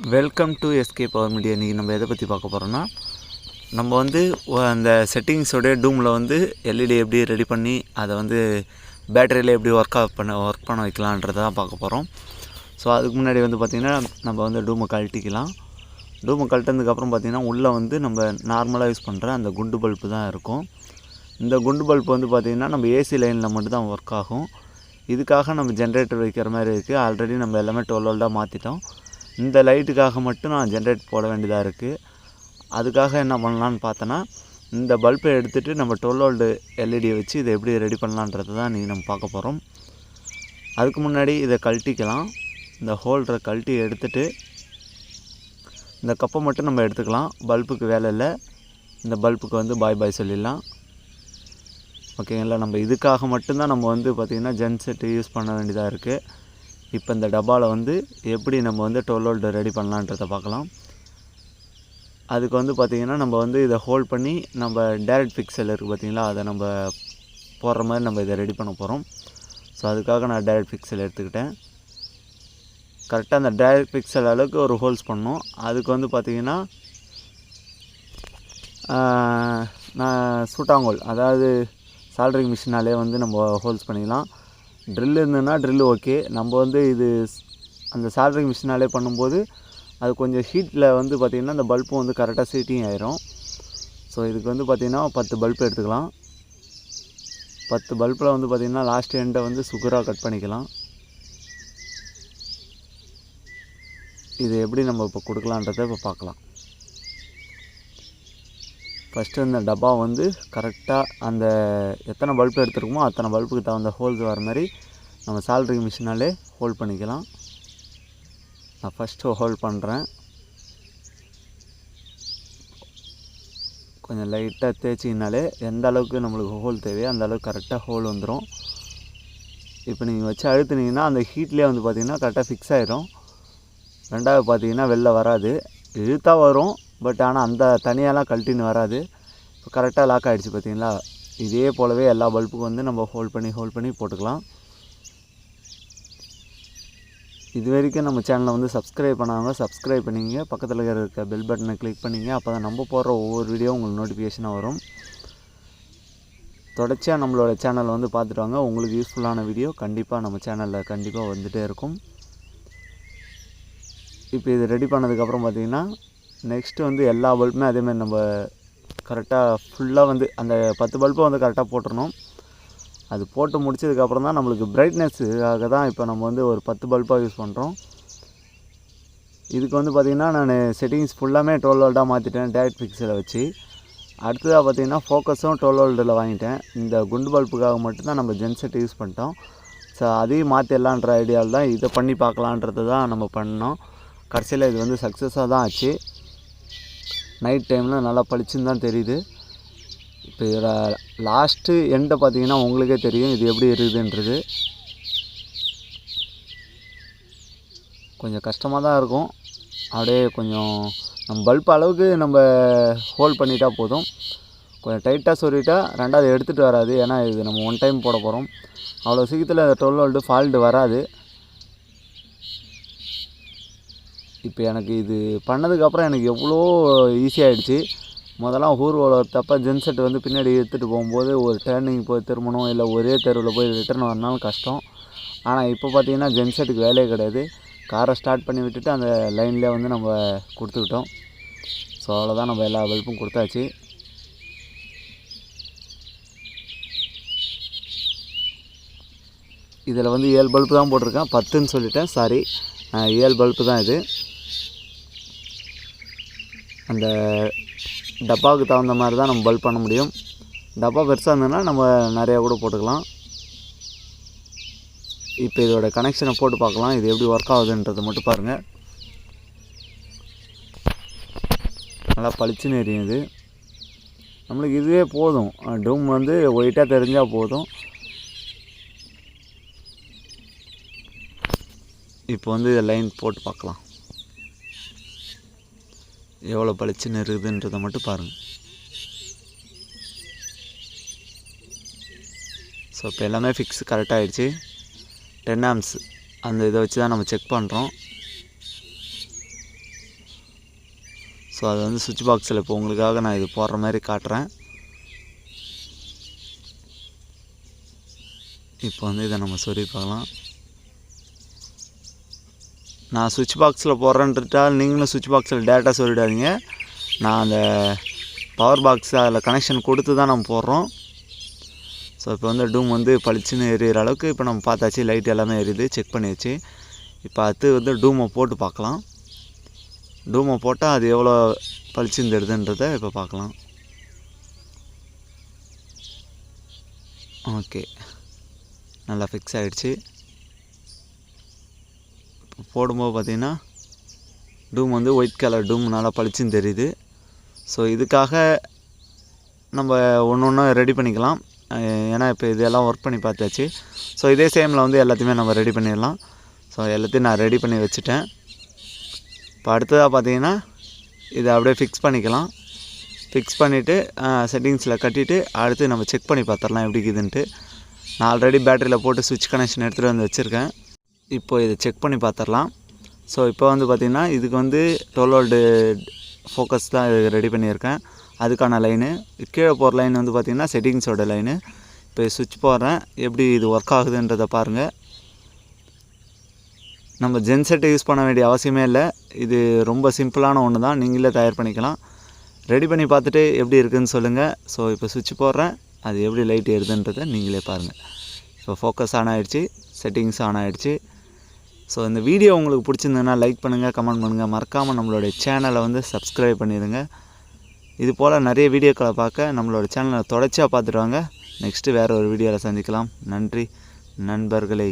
Welcome to SK power media. இன்றைக்கி நம்ம எதை பற்றி பார்க்க போகிறோன்னா, நம்ம வந்து அந்த செட்டிங்ஸோடைய டூமில் வந்து எல்இடி எப்படி ரெடி பண்ணி அதை வந்து பேட்டரியில் எப்படி ஒர்க் பண்ண வைக்கலான்றதை தான் பார்க்க போகிறோம். ஸோ அதுக்கு முன்னாடி வந்து பார்த்திங்கன்னா நம்ம வந்து டூமை கழட்டிக்கலாம். டூமை கழட்டினதுக்கப்புறம் பார்த்திங்கன்னா உள்ளே வந்து நம்ம நார்மலாக யூஸ் பண்ணுற அந்த குண்டு பல்பு தான் இருக்கும். இந்த குண்டு பல்பு வந்து பார்த்திங்கன்னா நம்ம ஏசி லைனில் மட்டும்தான் ஒர்க் ஆகும். இதுக்காக நம்ம ஜென்ரேட்டர் வைக்கிற மாதிரி இருக்குது. ஆல்ரெடி நம்ம எல்லாமே 12 வோல்ட்டாக மாற்றிட்டோம். இந்த லைட்டுக்காக மட்டும் நான் ஜென்ரேட் போட வேண்டியதாக இருக்குது. அதுக்காக என்ன பண்ணலான்னு பார்த்தோன்னா, இந்த பல்பை எடுத்துகிட்டு நம்ம 12 வோல்ட் எல்இடியை வச்சு இதை எப்படி ரெடி பண்ணலான்றது தான் இன்றைக்கி நம்ம பார்க்க போகிறோம். அதுக்கு முன்னாடி இதை கழட்டிக்கலாம். இந்த ஹோல்டரை கழட்டி எடுத்துகிட்டு இந்த கப்பை மட்டும் நம்ம எடுத்துக்கலாம். பல்புக்கு வேலை இல்லை. இந்த பல்புக்கு வந்து பாய் சொல்லிடலாம். ஓகேங்களா. நம்ம இதுக்காக மட்டும்தான் நம்ம வந்து பார்த்திங்கன்னா ஜென்செட்டு யூஸ் பண்ண வேண்டியதாக இருக்குது. இப்போ இந்த டப்பாவில் வந்து எப்படி நம்ம வந்து 12 வோல்ட் ரெடி பண்ணலான்றதை பார்க்கலாம். அதுக்கு வந்து பார்த்திங்கன்னா நம்ம வந்து இதை ஹோல்ட் பண்ணி நம்ம டைரக்ட் ஃபிக்ஸல் இருக்குது பார்த்திங்களா, அதை நம்ம போடுற மாதிரி நம்ம இதை ரெடி பண்ண போகிறோம். ஸோ அதுக்காக நான் டைரக்ட் ஃபிக்ஸல் எடுத்துக்கிட்டேன். கரெக்டாக அந்த டைரக்ட் ஃபிக்ஸல் அளவுக்கு ஒரு ஹோல்ஸ் பண்ணோம். அதுக்கு வந்து பார்த்திங்கன்னா நான் சூட்டாங்கோல், அதாவது சால்ட்ரிங் மிஷினாலே வந்து நம்ம ஹோல்ஸ் பண்ணிக்கலாம். ட்ரில் இருந்ததுன்னா ட்ரில்லு ஓகே. நம்ம வந்து இது அந்த சால்ட்ரிங் மிஷினாலே பண்ணும்போது அது கொஞ்சம் ஹீட்டில் வந்து பார்த்திங்கன்னா அந்த பல்பும் வந்து கரெக்டாக சீட்டிங் ஆயிரும். ஸோ இதுக்கு வந்து பார்த்திங்கன்னா 10 பல்பு எடுத்துக்கலாம். 10 பல்பில் வந்து பார்த்திங்கன்னா லாஸ்ட் எண்டை வந்து சுகராக கட் பண்ணிக்கலாம். இது எப்படி நம்ம இப்போ கொடுக்கலான்றதை இப்போ பார்க்கலாம். ஃபஸ்ட்டு இந்த டப்பா வந்து கரெக்டாக அந்த எத்தனை பல்பு எடுத்துருக்கோமோ அத்தனை பல்புக்கு தகுந்த ஹோல்ஸ் வர மாதிரி நம்ம சால்ட்ரிங் மிஷினாலே ஹோல்ட் பண்ணிக்கலாம். நான் ஃபஸ்ட்டு ஹோல்ட் பண்ணுறேன். கொஞ்சம் லைட்டாக தேய்ச்சிங்கனாலே எந்த அளவுக்கு நம்மளுக்கு ஹோல் தேவையோ அந்த அளவுக்கு கரெக்டாக ஹோல் வந்துடும். இப்போ நீங்கள் வச்சு அழுத்துனீங்கன்னா அந்த ஹீட்லேயே வந்து பார்த்திங்கன்னா கரெக்டாக ஃபிக்ஸ் ஆகிடும். ரெண்டாவது பார்த்திங்கன்னா வெளில வராது. இழுத்தா வரும், பட் ஆனால் அந்த தனியாலாம் கழட்டின்னு வராது. இப்போ கரெக்டாக லாக் ஆகிடுச்சு பார்த்திங்களா. இதே போலவே எல்லா பல்புக்கும் வந்து நம்ம ஹோல்ட் பண்ணி போட்டுக்கலாம். இது வரைக்கும் நம்ம சேனலை வந்து சப்ஸ்கிரைப் பண்ணாங்க, சப்ஸ்கிரைப் பண்ணிங்க. பக்கத்தில் இருக்க பெல் பட்டனை கிளிக் பண்ணிங்க. அப்போ தான் நம்ம போடுற ஒவ்வொரு வீடியோ உங்களுக்கு நோட்டிஃபிகேஷனாக வரும். தொடர்ச்சியாக நம்மளோட சேனலை வந்து பார்த்துட்டு வாங்க. உங்களுக்கு யூஸ்ஃபுல்லான வீடியோ கண்டிப்பாக நம்ம சேனலில் கண்டிப்பாக வந்துகிட்டே இருக்கும். இப்போ இது ரெடி பண்ணதுக்கப்புறம் பார்த்திங்கன்னா நெக்ஸ்ட்டு வந்து எல்லா பல்புமே அதேமாதிரி நம்ம கரெக்டாக ஃபுல்லாக வந்து அந்த 10 பல்பை வந்து கரெக்டாக போட்டுடணும். அது போட்டு முடிச்சதுக்கப்புறம் தான் நம்மளுக்கு பிரைட்னஸுக்காக தான் இப்போ நம்ம வந்து ஒரு 10 பல்பாக யூஸ் பண்ணுறோம். இதுக்கு வந்து பார்த்திங்கன்னா நான் செட்டிங்ஸ் ஃபுல்லாமே 12 வோல்ட்டாக மாற்றிட்டேன் டைரக்ட் ஃபிக்ஸில் வச்சு. அடுத்ததாக பார்த்திங்கன்னா ஃபோக்கஸும் 12 வோல்ட்டில் வாங்கிட்டேன். இந்த குண்டு பல்புக்காக மட்டும்தான் நம்ம ஜென்செட் யூஸ் பண்ணிட்டோம். ஸோ அதையும் மாற்றிடலான்ற ஐடியாவில் தான் இதை பண்ணி பார்க்கலான்றது தான் நம்ம பண்ணோம். கடைசியில் இது வந்து சக்ஸஸாக தான் ஆச்சு. நைட் டைமில் நல்லா பளிச்சுன்னு தான் தெரியுது. இப்போ இதில் லாஸ்ட்டு எண்டை பார்த்திங்கன்னா உங்களுக்கே தெரியும் இது எப்படி இருக்குதுன்றது. கொஞ்சம் கஷ்டமாக தான் இருக்கும். அப்படியே கொஞ்சம் நம்ம பல்ப் அளவுக்கு நம்ம ஹோல்ட் பண்ணிட்டா போதும். கொஞ்சம் டைட்டாக சொல்லிட்டா ரெண்டாவது எடுத்துகிட்டு வராது. ஏன்னா இது நம்ம ஒன் டைம் போட போகிறோம். அவ்வளோ சீக்கிரத்தில் 12 வோல்ட்டு ஃபால்ட்டு வராது. இப்போ எனக்கு இது பண்ணதுக்கப்புறம் எனக்கு எவ்வளோ ஈஸியாகிடுச்சு. முதலாம் ஊர் வரத்தப்போ ஜென்செட் வந்து பின்னாடி எடுத்துகிட்டு போகும்போது ஒரு டேர்னிங் போய் திரும்பணும், இல்லை ஒரே தெருவில் போய் ரிட்டர்ன் வரனாலும் கஷ்டம். ஆனால் இப்போ பார்த்திங்கன்னா ஜென்செட்டுக்கு வேலையே கிடையாது. காரை ஸ்டார்ட் பண்ணி விட்டுட்டு அந்த லைன்லேயே வந்து நம்ம கொடுத்துக்கிட்டோம். ஸோ அவ்வளோதான், நம்ம எல்லா பல்பும் கொடுத்தாச்சு. இதில் வந்து 7 பல்பு தான் போட்டிருக்கேன், 10ன்னு சொல்லிட்டேன், சாரி. 7 பல்பு தான் இது. அந்த டப்பாவுக்கு தகுந்த மாதிரி தான் நம்ம பல்ப் பண்ண முடியும். டப்பா பெருசாக இருந்ததுன்னா நம்ம நிறையா கூட போட்டுக்கலாம். இப்போ இதோட கனெக்ஷனை போட்டு பார்க்கலாம், இது எப்படி ஒர்க் ஆகுதுன்றதை மட்டும் பாருங்கள். நல்லா பளிச்சுன்னு எரியும் இது. நம்மளுக்கு இதுவே போதும். டூம் வந்து ஒயிட்டாக தெரிஞ்சால் போதும். இப்போ வந்து இதை லைன் போட்டு பார்க்கலாம் எவ்வளோ பளிச்சுன்னு இருக்குதுன்றதை மட்டும் பாருங்கள். ஸோ இப்போ எல்லாமே ஃபிக்ஸ் கரெக்டாக ஆகிடுச்சு. 10 ஆம்ஸ் அந்த இதை வச்சு தான் நம்ம செக் பண்ணுறோம். ஸோ அது வந்து சுவிட்ச் பாக்ஸில் இப்போ உங்களுக்காக நான் இது போடுற மாதிரி காட்டுறேன். இப்போ வந்து இதை நம்ம சொல்லி பார்க்கலாம். நான் சுவிட்ச் பாக்ஸில் போடுறேன்ட்டால் நீங்களும் சுவிட்ச் பாக்ஸில் டேரெக்டாக சொல்லிடாதீங்க. நான் அந்த பவர் பாக்ஸ் அதில் கனெக்ஷன் கொடுத்து தான் நம்ம போடுறோம். ஸோ இப்போ வந்து டூம் வந்து பளிச்சுன்னு எரியிற அளவுக்கு இப்போ நம்ம பார்த்தாச்சு. லைட் எல்லாமே எரியுது, செக் பண்ணியாச்சு. இப்போ அடுத்து வந்து டூமை போட்டு பார்க்கலாம். டூமை போட்டால் அது எவ்வளோ பளிச்சுன்னு தெரியுதுன்றதை இப்போ பார்க்கலாம். ஓகே, நல்லா ஃபிக்ஸ் ஆகிடுச்சு. இப்போ போடும்போது பார்த்திங்கன்னா டூம் வந்து ஒயிட் கலர் டூம் நல்லா பளிச்சுன்னு தெரியுது. ஸோ இதுக்காக நம்ம ஒன்று ஒன்று ரெடி பண்ணிக்கலாம். ஏன்னா இப்போ இதெல்லாம் ஒர்க் பண்ணி பார்த்தாச்சு. ஸோ இதே சேமில் வந்து எல்லாத்தையுமே நம்ம ரெடி பண்ணிடலாம். ஸோ எல்லாத்தையும் நான் ரெடி பண்ணி வச்சுட்டேன். இப்போ அடுத்ததாக பார்த்தீங்கன்னா இதை அப்படியே ஃபிக்ஸ் பண்ணிக்கலாம். ஃபிக்ஸ் பண்ணிவிட்டு செட்டிங்ஸில் கட்டிவிட்டு அடுத்து நம்ம செக் பண்ணி பார்த்துடலாம் எப்படி இருக்குதுன்ட்டு. நான் ஆல்ரெடி பேட்டரியில் போட்டு சுவிட்ச் கனெக்ஷன் எடுத்துகிட்டு வந்து வச்சுருக்கேன். இப்போ இதை செக் பண்ணி பார்த்துடலாம். ஸோ இப்போ வந்து பார்த்திங்கன்னா இதுக்கு வந்து 12 வோல்ட் ஃபோக்கஸ் தான் ரெடி பண்ணியிருக்கேன். அதுக்கான லைனு கீழே போகிற லைன் வந்து பார்த்திங்கன்னா செட்டிங்ஸோட லைனு. இப்போ சுவிட்ச் போடுறேன், எப்படி இது ஒர்க் ஆகுதுன்றதை பாருங்கள். நம்ம ஜென்செட்டை யூஸ் பண்ண வேண்டிய அவசியமே இல்லை. இது ரொம்ப சிம்பிளான ஒன்று தான், நீங்களே தயார் பண்ணிக்கலாம். ரெடி பண்ணி பார்த்துட்டு எப்படி இருக்குதுன்னு சொல்லுங்கள். ஸோ இப்போ சுவிட்ச் போடுறேன், அது எப்படி லைட் ஏறுதுன்றதை நீங்களே பாருங்கள். இப்போ ஃபோக்கஸ் ஆன் ஆகிடுச்சு, செட்டிங்ஸ் ஆன் ஆகிடுச்சு. ஸோ இந்த வீடியோ உங்களுக்கு பிடிச்சிருந்ததுன்னா லைக் பண்ணுங்கள், கமெண்ட் பண்ணுங்கள். மறக்காமல் நம்மளுடைய சேனலை வந்து சப்ஸ்கிரைப் பண்ணிடுங்க. இது போல் நிறைய வீடியோக்களை பார்க்க நம்மளோட சேனலை தொடர்ச்சியாக பார்த்துட்டு வாங்க. நெக்ஸ்ட்டு வேறு ஒரு வீடியோவில் சந்திக்கலாம். நன்றி நண்பர்களே.